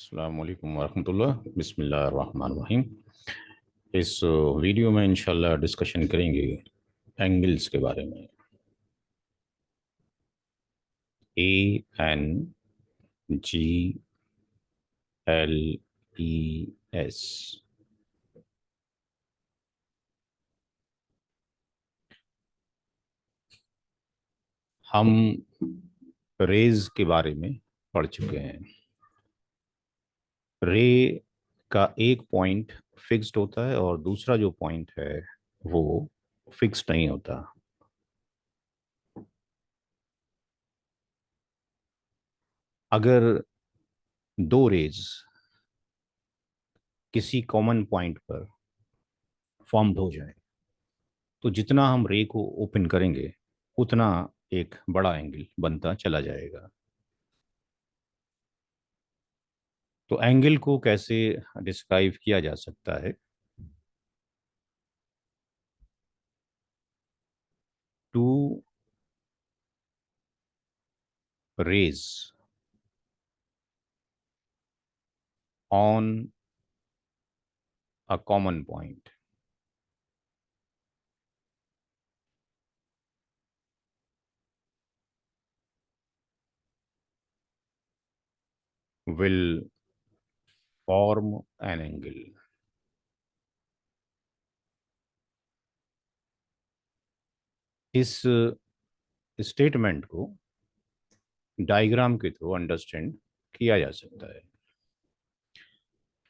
अस्सलाम वालेकुम वरहमतुल्लाह बिस्मिल्लाह रहमान रहीम। इस वीडियो में इंशाल्लाह डिस्कशन करेंगे एंगल्स के बारे में। ANGLES। हम रेज के बारे में पढ़ चुके हैं। रे का एक पॉइंट फिक्स्ड होता है और दूसरा जो पॉइंट है वो फिक्स्ड नहीं होता। अगर दो रेज किसी कॉमन पॉइंट पर फॉर्म्ड हो जाए तो जितना हम रे को ओपन करेंगे उतना एक बड़ा एंगल बनता चला जाएगा। तो एंगल को कैसे डिस्क्राइब किया जा सकता है? Two rays on a common point will form an angle. इस स्टेटमेंट को डायग्राम के थ्रू अंडरस्टैंड किया जा सकता है।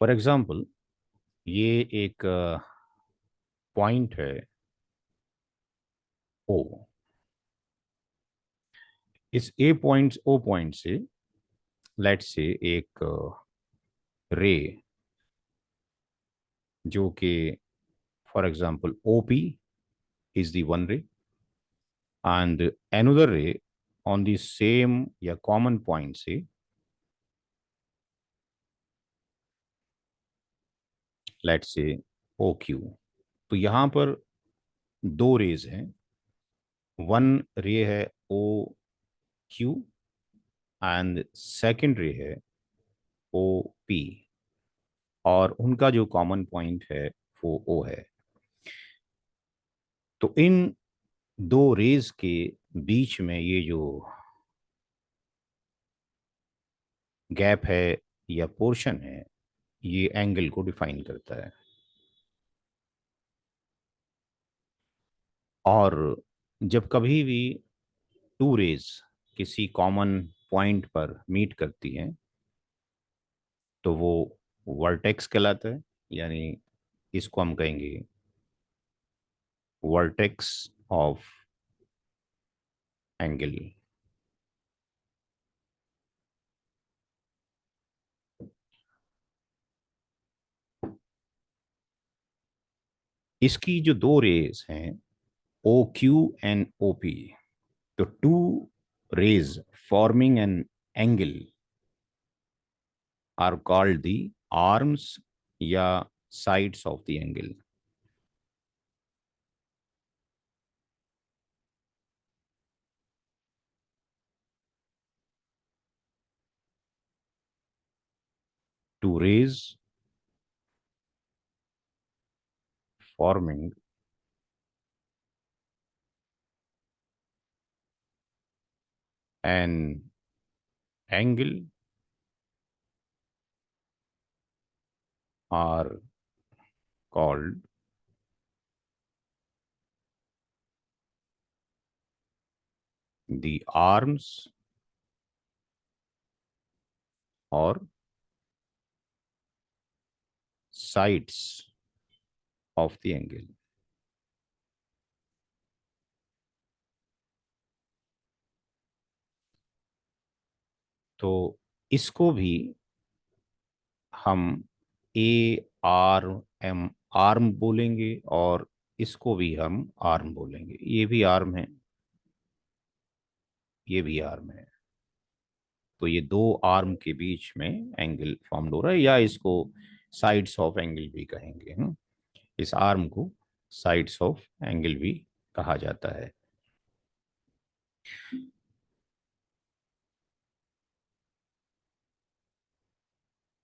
फॉर एग्जांपल, ये एक पॉइंट है ओ। इस ए पॉइंट ओ पॉइंट से लेट से एक रे जो कि for example OP is the one रे and another ray on the same या common point से let's say OQ। तो यहाँ पर दो रेज हैं। वन रे है ओ क्यू एंड सेकेंड रे है ओ पी और उनका जो कॉमन पॉइंट है वो ओ है। तो इन दो रेज के बीच में ये जो गैप है या पोर्शन है ये एंगल को डिफाइन करता है। और जब कभी भी टू रेज किसी कॉमन पॉइंट पर मीट करती हैं तो वो वर्टेक्स कहलाता है। यानी इसको हम कहेंगे वर्टेक्स ऑफ एंगल। इसकी जो दो रेज हैं O Q and O P, तो two rays forming an angle are called the arms या sides of the angle. Two rays forming an angle are called the arms or sides of the angle। तो इसको भी हम A R M arm बोलेंगे और इसको भी हम आर्म बोलेंगे। ये भी आर्म है, ये भी आर्म है। तो ये दो आर्म के बीच में एंगल फॉर्म्ड हो रहा है या इसको साइड्स ऑफ एंगल भी कहेंगे। इस आर्म को साइड्स ऑफ एंगल भी कहा जाता है।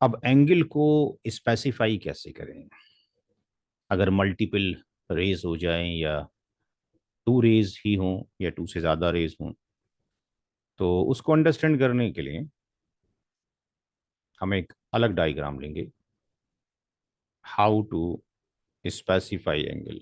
अब एंगल को स्पेसिफाई कैसे करें? अगर मल्टीपल रेज हो जाएं या टू रेज ही हों या टू से ज़्यादा रेज हों, तो उसको अंडरस्टैंड करने के लिए हम एक अलग डायग्राम लेंगे, how to specify angle.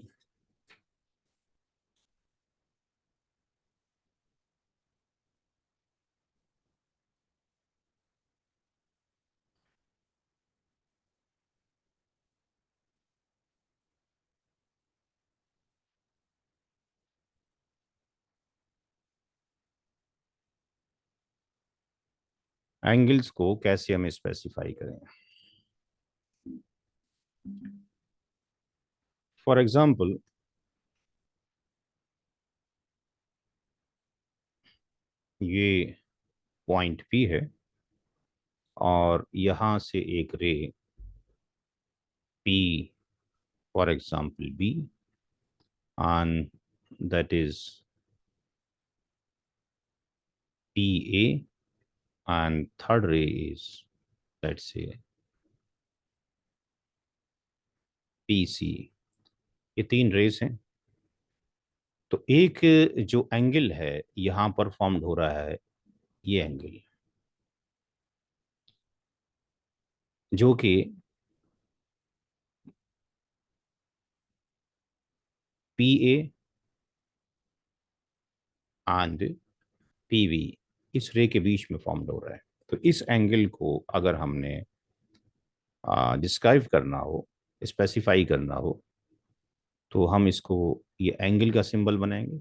Angles को कैसे हम स्पेसिफाई करें? फॉर एग्जाम्पल, ये पॉइंट पी है और यहां से एक ray P, for example B, and that is PA, and third ray is, let's say, PC। ये तीन रेस हैं। तो एक जो एंगल है यहां पर फॉर्म्ड हो रहा है, ये एंगल जो कि PA एंड PV, इस रे के बीच में फॉर्म्ड हो रहा है। तो इस एंगल को अगर हमने डिस्क्राइब करना हो, स्पेसिफाई करना हो, तो हम इसको ये एंगल का सिंबल बनाएंगे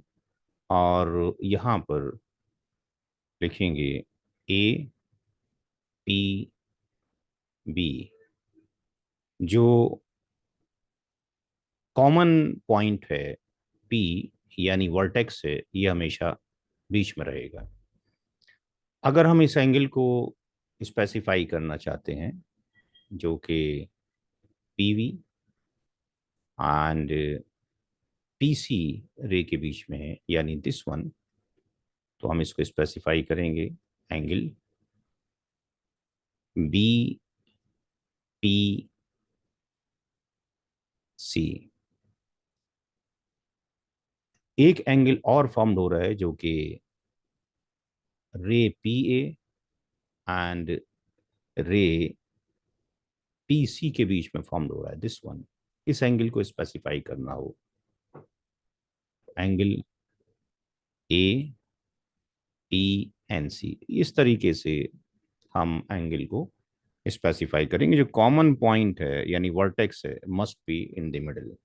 और यहाँ पर लिखेंगे APB। जो कॉमन पॉइंट है P, यानी वर्टेक्स है, ये हमेशा बीच में रहेगा। अगर हम इस एंगल को स्पेसिफाई करना चाहते हैं जो कि PV एंड PC रे के बीच में है, यानी दिस वन, तो हम इसको स्पेसिफाई करेंगे एंगल BPC। एक एंगल और फॉर्म्ड हो रहा है जो कि रे PA एंड रे PC के बीच में फॉर्म्ड हो रहा है, दिस वन। इस एंगल को स्पेसिफाई करना हो, एंगल ATNC, इस तरीके से हम एंगल को स्पेसिफाई करेंगे। जो कॉमन पॉइंट है यानी वर्टेक्स है, must be in the middle.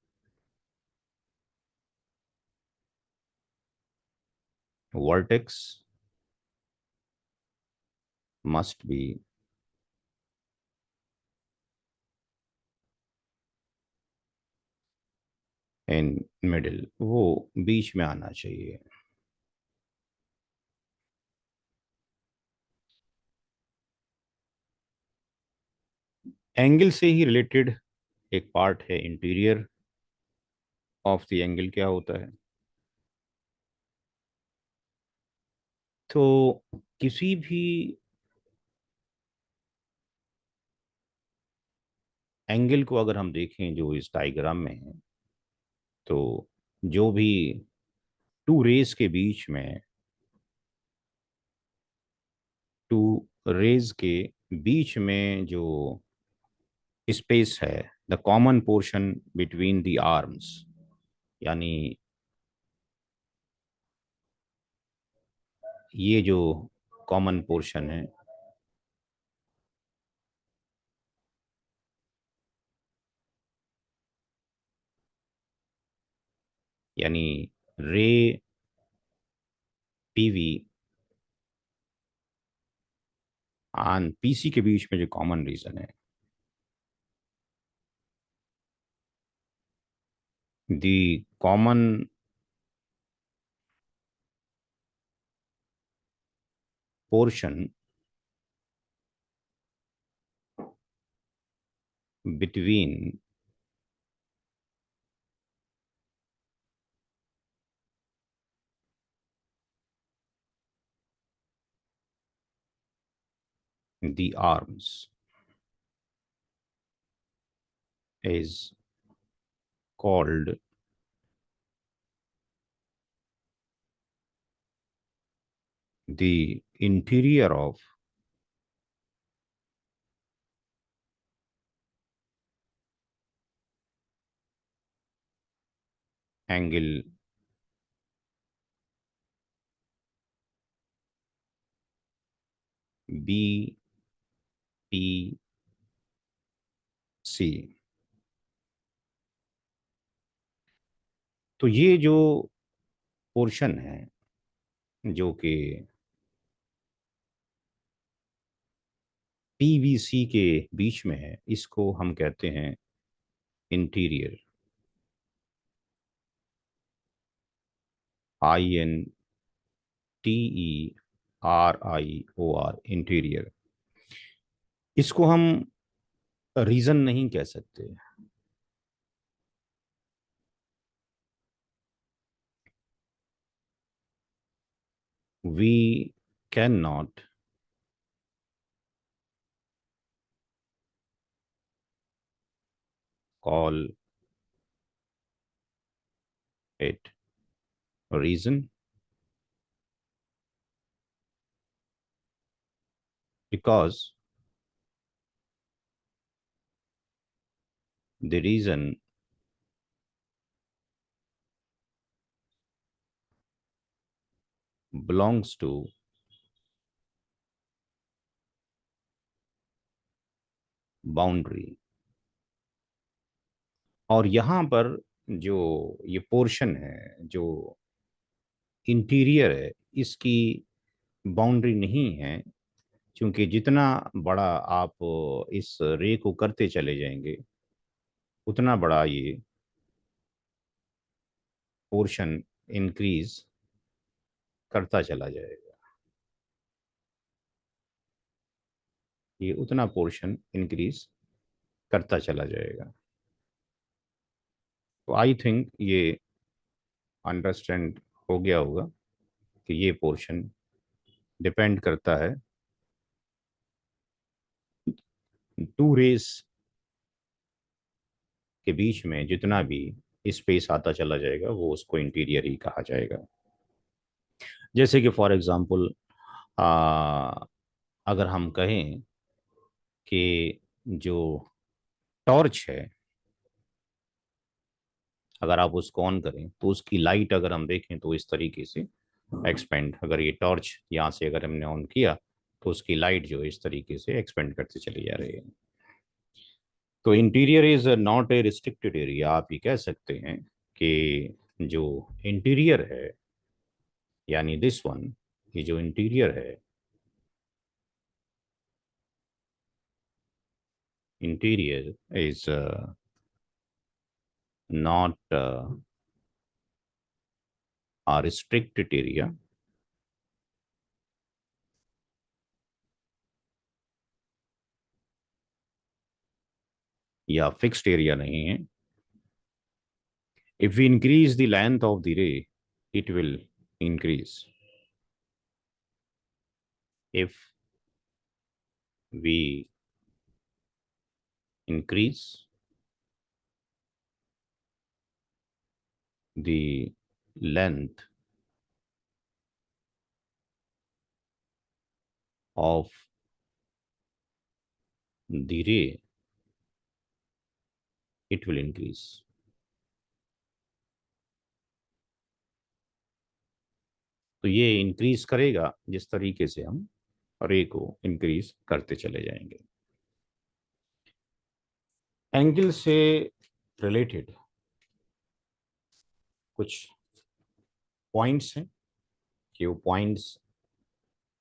Vertex must be in middle, वो बीच में आना चाहिए। एंगल से ही रिलेटेड एक पार्ट है इंटीरियर ऑफ द एंगल, क्या होता है? तो किसी भी एंगल को अगर हम देखें जो इस डायग्राम में है, तो जो भी टू रेज के बीच में, टू रेज के बीच में जो स्पेस है, the common portion between the arms, यानी ये जो कॉमन पोर्शन है, यानी रे PV एंड PC के बीच में जो कॉमन रीजन है, the common portion between the arms, is called the interior of angle BPC. तो ये जो पोर्शन है जो कि पीवीसी के बीच में है, इसको हम कहते हैं इंटीरियर। INTERIOR, interior. इसको हम रीजन नहीं कह सकते। We can not call it region because the reason belongs to boundary. और यहाँ पर जो ये पोर्शन है जो इंटीरियर है, इसकी बाउंड्री नहीं है, क्योंकि जितना बड़ा आप इस रे को करते चले जाएंगे उतना बड़ा ये पोर्शन इंक्रीज करता चला जाएगा। ये उतना पोर्शन इंक्रीज करता चला जाएगा। तो आई थिंक ये अंडरस्टैंड हो गया होगा कि ये पोर्शन डिपेंड करता है टू रेस के बीच में, जितना भी स्पेस आता चला जाएगा वो उसको इंटीरियर ही कहा जाएगा। जैसे कि फॉर एग्जांपल अगर हम कहें कि जो टॉर्च है, अगर आप उसको ऑन करें तो उसकी लाइट अगर हम देखें तो इस तरीके से एक्सपेंड, अगर ये टॉर्च यहाँ से अगर हमने ऑन किया तो उसकी लाइट जो है इस तरीके से एक्सपेंड करते चली जा रही है। तो interior is not a restricted area. आप ये कह सकते हैं कि जो इंटीरियर है, यानी दिस वन, ये जो इंटीरियर है, interior is not a restricted area, या फिक्स्ड एरिया नहीं है। If we increase the length of the ray, it will increase. If we increase the length of the ray, it will increase. तो ये increase करेगा जिस तरीके से हम रे को इंक्रीज करते चले जाएंगे। एंगल से रिलेटेड कुछ पॉइंट्स हैं कि वो पॉइंट्स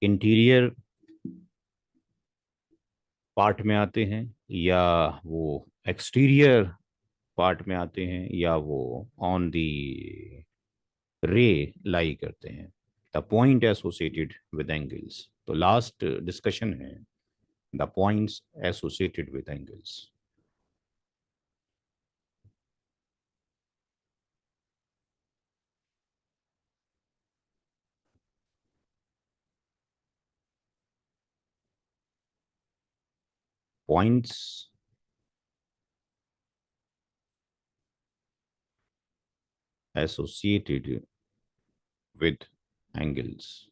इंटीरियर पार्ट में आते हैं, या वो एक्सटीरियर पार्ट में आते हैं, या वो ऑन दी रे लाई करते हैं। The point associated with angles. तो लास्ट डिस्कशन है the points associated with angles. Points associated with angles.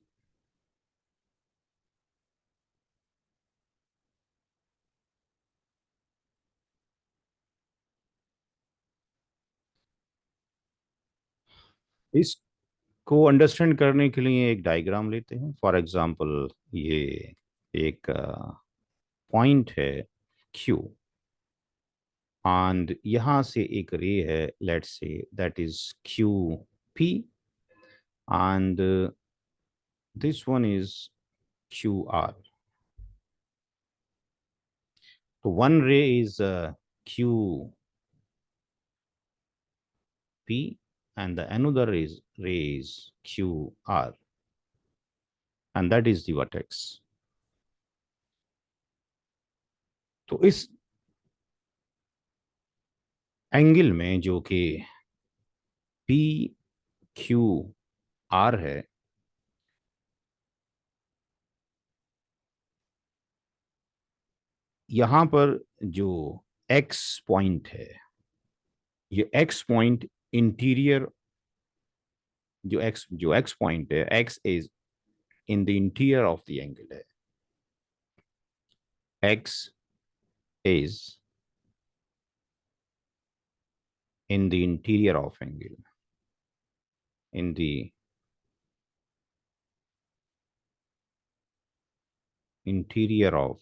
इसको अंडरस्टैंड करने के लिए एक डायग्राम लेते हैं. फॉर एग्जांपल, ये एक पॉइंट है Q, एंड यहां से एक रे है, let's say that is QP, and this one is QR. तो वन रे is QP, and the another is ray is QR, and that is the vertex. तो इस एंगल में जो कि PQR है, यहां पर जो X पॉइंट है, ये X पॉइंट इंटीरियर, जो X पॉइंट है, X is in the interior of the angle है. X is in the interior of angle, in the interior of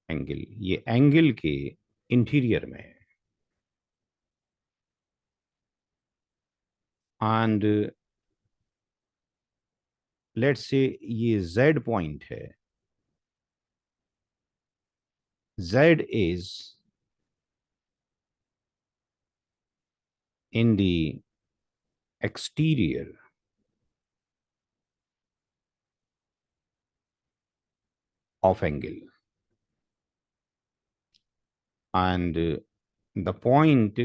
angle, ये एंगल के इंटीरियर में है. एंड लेट्स से ये Z पॉइंट है. Z is in the exterior of angle, and the point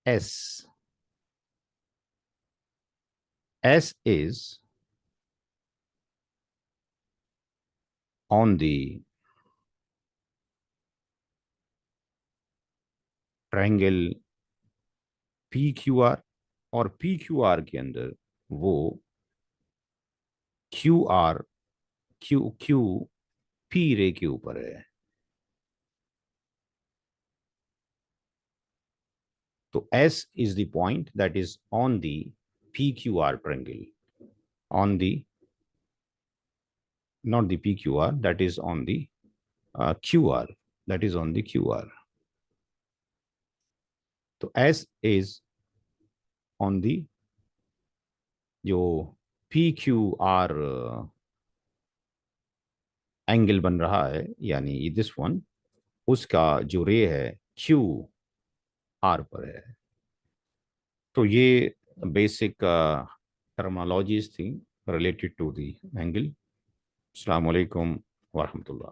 S is on the triangle PQR, और PQR के अंदर वो QR QP रे के ऊपर है. तो S is the point that is on the PQR triangle, on the, not the PQR, that is on the QR, that is on the QR. तो S is on the जो PQR angle बन रहा है, यानी this one, उसका जो रे है QR पर है. तो ये बेसिक टर्मोलॉजीज थी रिलेटेड टू द एंगल. अस्सलाम वालेकुम वरहमतुल्लाह.